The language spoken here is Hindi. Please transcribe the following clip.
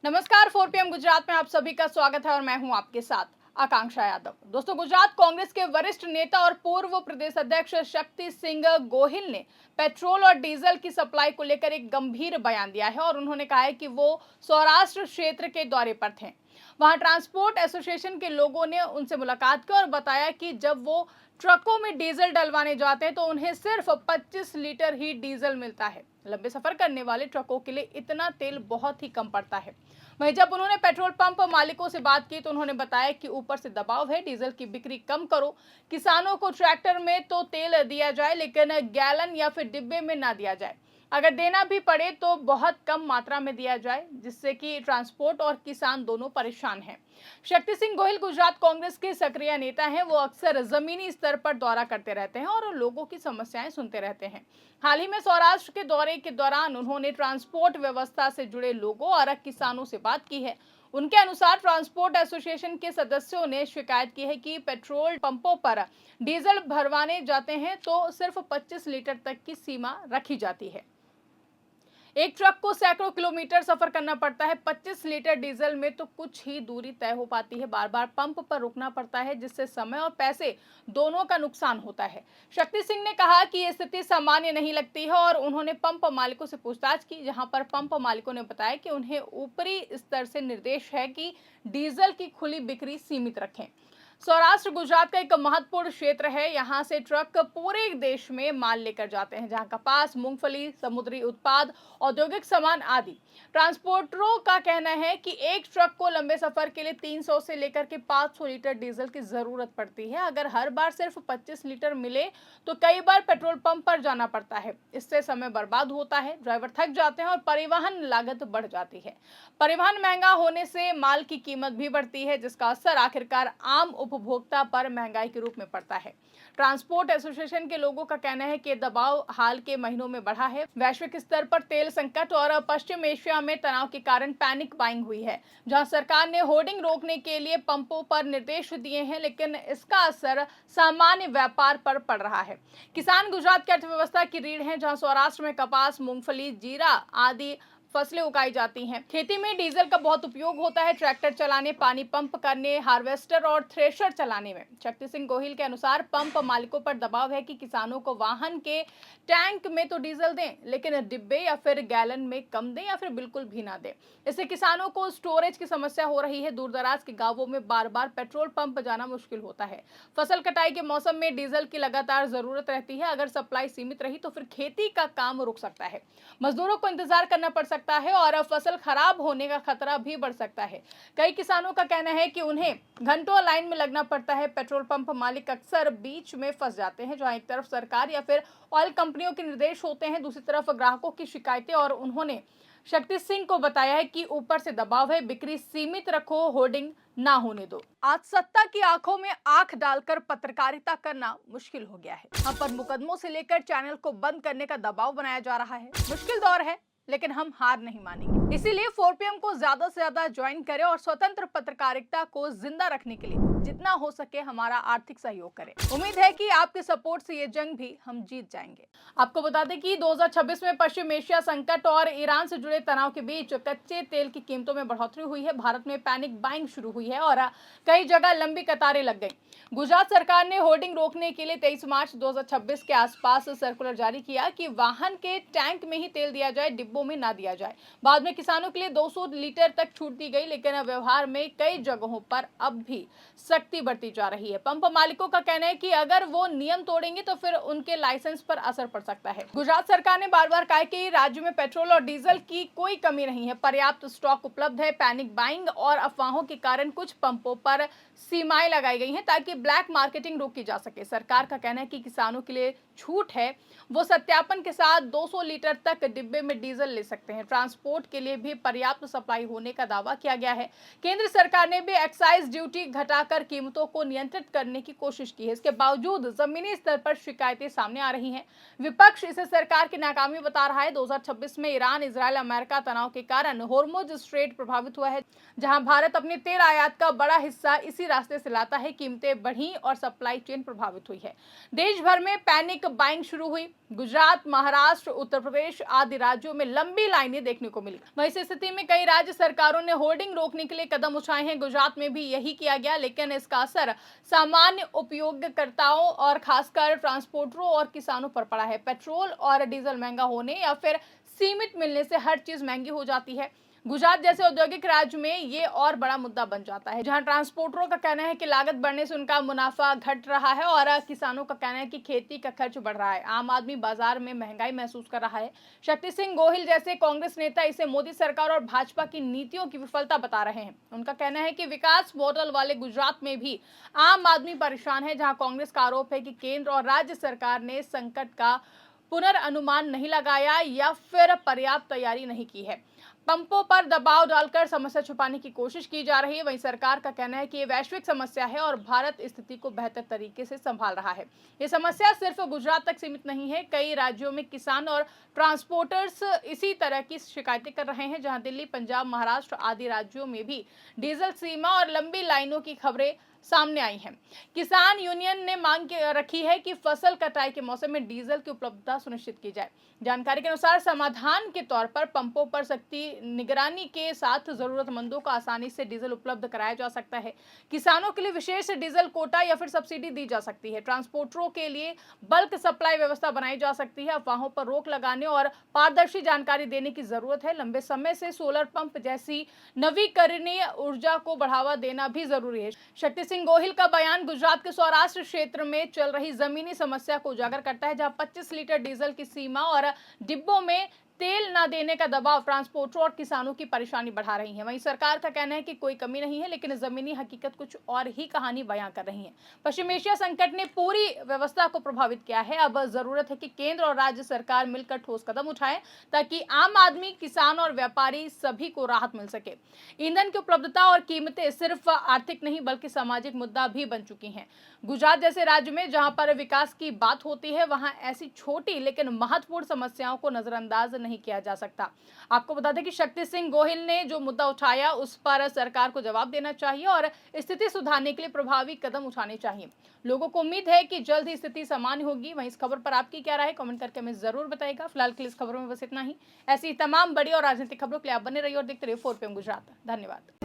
नमस्कार। 4 PM गुजरात में आप सभी का स्वागत है और मैं हूं आपके साथ आकांक्षा यादव। दोस्तों, गुजरात कांग्रेस के वरिष्ठ नेता और पूर्व प्रदेश अध्यक्ष शक्ति सिंह गोहिल ने पेट्रोल और डीजल की सप्लाई को लेकर एक गंभीर बयान दिया है और उन्होंने कहा है कि वो सौराष्ट्र क्षेत्र के दौरे पर थे। वहां ट्रांसपोर्ट एसोसिएशन के लोगों ने उनसे मुलाकात की और बताया कि जब वो ट्रकों में डीजल डलवाने जाते हैं तो उन्हें सिर्फ 25 लीटर ही डीजल मिलता है। लंबे सफर करने वाले ट्रकों के लिए इतना तेल बहुत ही कम पड़ता है। वहीं जब उन्होंने पेट्रोल पंप मालिकों से बात की तो उन्होंने बताया कि ऊपर से दबाव है, डीजल की बिक्री कम करो, किसानों को ट्रैक्टर में तो तेल दिया जाए लेकिन गैलन या फिर डिब्बे में ना दिया जाए। अगर देना भी पड़े तो बहुत कम मात्रा में दिया जाए, जिससे कि ट्रांसपोर्ट और किसान दोनों परेशान हैं। शक्ति सिंह गोहिल गुजरात कांग्रेस के सक्रिय नेता हैं। वो अक्सर जमीनी स्तर पर दौरा करते रहते हैं और लोगों की समस्याएं सुनते रहते हैं। हाल ही में सौराष्ट्र के दौरे के दौरान उन्होंने ट्रांसपोर्ट व्यवस्था से जुड़े लोगों और किसानों से बात की है। उनके अनुसार ट्रांसपोर्ट एसोसिएशन के सदस्यों ने शिकायत की है कि पेट्रोल पंपों पर डीजल भरवाने जाते हैं तो सिर्फ 25 लीटर तक की सीमा रखी जाती है। एक ट्रक को सैकड़ों किलोमीटर सफर करना पड़ता है। 25 लीटर डीजल में तो कुछ ही दूरी तय हो पाती है। बार बार पंप पर रुकना पड़ता है, जिससे समय और पैसे दोनों का नुकसान होता है। शक्ति सिंह ने कहा कि ये स्थिति सामान्य नहीं लगती है और उन्होंने पंप मालिकों से पूछताछ की, जहां पर पंप मालिकों ने बताया कि उन्हें ऊपरी स्तर से निर्देश है कि डीजल की खुली बिक्री सीमित रखें। सौराष्ट्र गुजरात का एक महत्वपूर्ण क्षेत्र है। यहाँ से ट्रक पूरे देश में माल लेकर जाते हैं, जहाँ कपास, मूंगफली, समुद्री उत्पाद, औद्योगिक सामान आदि। ट्रांसपोर्टरों का कहना है कि एक ट्रक को लंबे सफर के लिए 300 से लेकर के 500 लीटर डीजल की जरूरत पड़ती है। अगर हर बार सिर्फ 25 लीटर मिले तो कई बार पेट्रोल पंप पर जाना पड़ता है। इससे समय बर्बाद होता है, ड्राइवर थक जाते हैं और परिवहन लागत बढ़ जाती है। परिवहन महंगा होने से माल की कीमत भी बढ़ती है, जिसका असर आखिरकार आम उपभोक्ता पर महंगाई के रूप में पड़ता है। ट्रांसपोर्ट एसोसिएशन के लोगों का कहना है कि दबाव हाल के महीनों में बढ़ा है। वैश्विक स्तर पर तेल संकट और पश्चिम एशिया में तनाव के कारण पैनिक बाइंग हुई है, जहां सरकार ने होर्डिंग रोकने के लिए पंपों पर निर्देश दिए हैं, लेकिन इसका असर सामान्य व्यापार पर पड़ रहा है। किसान गुजरात की अर्थव्यवस्था की रीढ़ है, जहां सौराष्ट्र में कपास, मूंगफली, जीरा आदि फसलें उगाई जाती हैं। खेती में डीजल का बहुत उपयोग होता है, ट्रैक्टर चलाने, पानी पंप करने, हार्वेस्टर और थ्रेशर चलाने में। शक्ति सिंह गोहिल के अनुसार पंप मालिकों पर दबाव है कि किसानों को वाहन के टैंक में तो डीजल दें, लेकिन डिब्बे या फिर गैलन में कम दें या फिर बिल्कुल भी ना दें। इससे किसानों को स्टोरेज की समस्या हो रही है। दूर दराज के गांवों में बार बार पेट्रोल पंप जाना मुश्किल होता है। फसल कटाई के मौसम में डीजल की लगातार जरूरत रहती है। अगर सप्लाई सीमित रही तो फिर खेती का काम रुक सकता है, मजदूरों को इंतजार करना पड़ सकता है और फसल खराब होने का खतरा भी बढ़ सकता है। कई किसानों का कहना है कि उन्हें घंटों लाइन में लगना पड़ता है। पेट्रोल पंप मालिक अक्सर बीच में फंस जाते हैं, जहां एक तरफ सरकार या फिर ऑयल कंपनियों के निर्देश होते हैं, दूसरी तरफ ग्राहकों की शिकायतें। और उन्होंने शक्ति सिंह को बताया है कि ऊपर से दबाव है, बिक्री सीमित रखो, होर्डिंग ना होने दो। आज सत्ता की आंखों में आंख डालकर पत्रकारिता करना मुश्किल हो गया है। हम पर मुकदमों से लेकर चैनल को बंद करने का दबाव बनाया जा रहा है। मुश्किल दौर है, लेकिन हम हार नहीं मानेंगे। इसीलिए 4 PM को ज्यादा से ज्यादा ज्वाइन करें और स्वतंत्र पत्रकारिता को जिंदा रखने के लिए जितना हो सके हमारा आर्थिक सहयोग करें। उम्मीद है कि आपके सपोर्ट से ये जंग भी हम जीत जाएंगे। आपको बता दें कि 2026 में पश्चिम एशिया संकट और ईरान से जुड़े तनाव के बीच कच्चे तेल की कीमतों में बढ़ोतरी हुई है। भारत में पैनिक बाइंग शुरू हुई है और कई जगह लंबी कतारें लग गई। गुजरात सरकार ने होर्डिंग रोकने के लिए 23 मार्च 2026 के आसपास सर्कुलर जारी किया कि वाहन के टैंक में ही तेल दिया जाए, डिब्बों में ना दिया जाए। बाद में किसानों के लिए 200 लीटर तक छूट दी गई, लेकिन व्यवहार में कई जगहों पर अब भी सख्ती बढ़ती जा रही है। पंप मालिकों का कहना है कि अगर वो नियम तोड़ेंगे तो फिर उनके लाइसेंस पर असर पड़ सकता है। गुजरात सरकार ने बार बार कहा कि राज्य में पेट्रोल और डीजल की कोई कमी नहीं है, पर्याप्त स्टॉक उपलब्ध है। पैनिक बाइंग और अफवाहों के कारण कुछ पंपों पर सीमाएं लगाई गई हैं ताकि ब्लैक मार्केटिंग रोकी जा सके। सरकार का कहना है कि किसानों के लिए छूट है, वो सत्यापन के साथ 200 लीटर तक डिब्बे में डीजल ले सकते हैं। ट्रांसपोर्ट के लिए भी पर्याप्त सप्लाई होने का दावा किया गया है। केंद्र सरकार ने भी एक्साइज ड्यूटी घटाकर कीमतों को नियंत्रित करने की कोशिश की है। इसके बावजूद जमीनी स्तर पर शिकायतें सामने आ रही हैं। विपक्ष इसे सरकार की नाकामी बता रहा है। 2026 में ईरान, इजरायल, अमेरिका तनाव के कारण होर्मुज स्ट्रेट प्रभावित हुआ है, जहां भारत अपने तेल आयात का बड़ा हिस्सा इसी रास्ते से लाता है। कीमतें बढ़ी और सप्लाई चेन प्रभावित हुई है। देश भर में पैनिक बाइंग शुरू हुई। गुजरात, महाराष्ट्र, उत्तर प्रदेश आदि राज्यों में लंबी लाइनें देखने को मिली। वहीं इस स्थिति में कई राज्य सरकारों ने होर्डिंग रोकने के लिए कदम उठाए हैं। गुजरात में भी यही किया गया, लेकिन इसका असर सामान्य उपयोगकर्ताओं और खासकर ट्रांसपोर्टरों और किसानों पर पड़ा है। पेट्रोल और डीजल महंगा होने या फिर सीमित मिलने से हर चीज महंगी हो जाती है। गुजरात जैसे औद्योगिक राज्य में ये और बड़ा मुद्दा बन जाता है, जहां ट्रांसपोर्टरों का कहना है कि लागत बढ़ने से उनका मुनाफा घट रहा है और किसानों का कहना है कि खेती का खर्च बढ़ रहा है। आम आदमी बाजार में महंगाई महसूस कर रहा है। शक्ति सिंह गोहिल जैसे कांग्रेस नेता इसे मोदी सरकार और भाजपा की नीतियों की विफलता बता रहे हैं। उनका कहना है कि विकास मॉडल वाले गुजरात में भी आम आदमी परेशान है, जहां कांग्रेस का आरोप है कि केंद्र और राज्य सरकार ने संकट का पुनर्अनुमान नहीं लगाया या फिर पर्याप्त तैयारी नहीं की है। पंपों पर दबाव डालकर समस्या छुपाने की कोशिश की जा रही है। वहीं सरकार का कहना है कि ये वैश्विक समस्या है और भारत स्थिति को बेहतर तरीके से संभाल रहा है। ये समस्या सिर्फ गुजरात तक सीमित नहीं है। कई राज्यों में किसान और ट्रांसपोर्टर्स इसी तरह की शिकायतें कर रहे हैं, जहां दिल्ली, पंजाब, महाराष्ट्र आदि राज्यों में भी डीजल सीमा और लंबी लाइनों की खबरें सामने आई हैं। किसान यूनियन ने मांग रखी है कि फसल कटाई के मौसम में डीजल की उपलब्धता सुनिश्चित की जाए। जानकारी के अनुसार समाधान के तौर पर पंपों पर सख्ती निगरानी के साथ जरूरतमंदों को आसानी से डीजल उपलब्ध कराया जा सकता है। किसानों के लिए विशेष डीजल कोटा या फिर सब्सिडी दी जा सकती है। ट्रांसपोर्टरों के लिए बल्क सप्लाई व्यवस्था बनाई जा सकती है। अफवाहों पर रोक लगाने और पारदर्शी जानकारी देने की जरूरत है। लंबे समय से सोलर पंप जैसी नवीकरणीय ऊर्जा को बढ़ावा देना भी जरूरी है। शक्ति सिंह गोहिल का बयान गुजरात के सौराष्ट्र क्षेत्र में चल रही जमीनी समस्या को उजागर करता है, जहां 25 लीटर डीजल की सीमा और डिब्बों में तेल न देने का दबाव ट्रांसपोर्टरों और किसानों की परेशानी बढ़ा रही है। वहीं सरकार का कहना है कि कोई कमी नहीं है, लेकिन जमीनी हकीकत कुछ और ही कहानी बयां कर रही है। पश्चिम एशिया संकट ने पूरी व्यवस्था को प्रभावित किया है। अब जरूरत है कि केंद्र और राज्य सरकार मिलकर ठोस कदम उठाए, ताकि आम आदमी, किसान और व्यापारी सभी को राहत मिल सके। ईंधन की उपलब्धता और कीमतें सिर्फ आर्थिक नहीं बल्कि सामाजिक मुद्दा भी बन चुकी हैं। गुजरात जैसे राज्य में जहां पर विकास की बात होती है, वहां ऐसी छोटी लेकिन महत्वपूर्ण समस्याओं को नजरअंदाज नहीं किया जा सकता। आपको बता दें कि शक्ति सिंह गोहिल ने जो मुद्दा उठाया उस पर सरकार को जवाब देना चाहिए और स्थिति सुधारने के लिए प्रभावी कदम उठाने चाहिए। लोगों को उम्मीद है कि जल्द ही स्थिति सामान्य होगी। वहीं इस खबर पर आपकी क्या राय है, कमेंट करके हमें जरूर बताइएगा। फिलहाल के लिए इस खबरों में बस इतना ही। ऐसी तमाम बड़ी और राजनीतिक खबरों के लिए आप बने रहिए और देखते रहिए 4 PM गुजरात। धन्यवाद।